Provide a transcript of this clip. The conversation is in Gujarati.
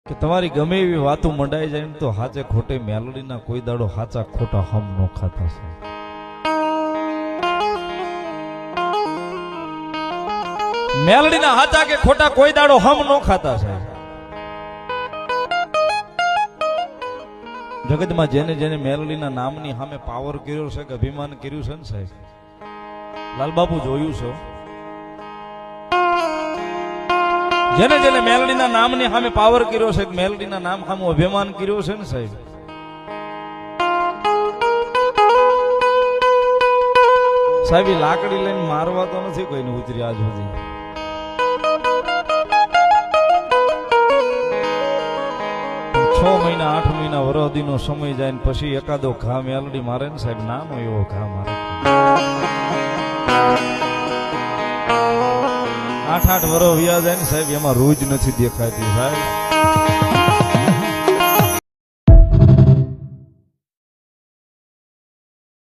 કે તમારી ગમે એવી વાતો મંડાઈ જાય ને તો હાચે ખોટે મેલોડીના કોઈ દાડો હાચા ખોટા હમ નો ખાતા છે. મેલોડીના હાચા કે ખોટા કોઈ દાડો હમ નો ખાતા છે. જગતમાં જેને જેને મેલોડીના નામની સામે પાવર કર્યો છે કે અભિમાન કર્યું છે ને સાહેબ, લાલબાપુ જોયું છે. જેને જેને મેલડીના નામની સામે પાવર કર્યો છે, મેલડીના નામ સામે અભિમાન કર્યો છે ને સાહેબ, સાહેબ લાકડી લઈને મારવા તો નથી કોઈને ઉતરી આજ સુધી. છ મહિના 8 મહિના વરહદીનો સમય જાય ને પછી એકાદો ઘા મેલડી મારે ને સાહેબ, નાનો એવો ઘા મારે. 8 વર્ષ વ્યા જાય ને સાહેબ, એમાં રોજ નથી દેખાતી સાહેબ.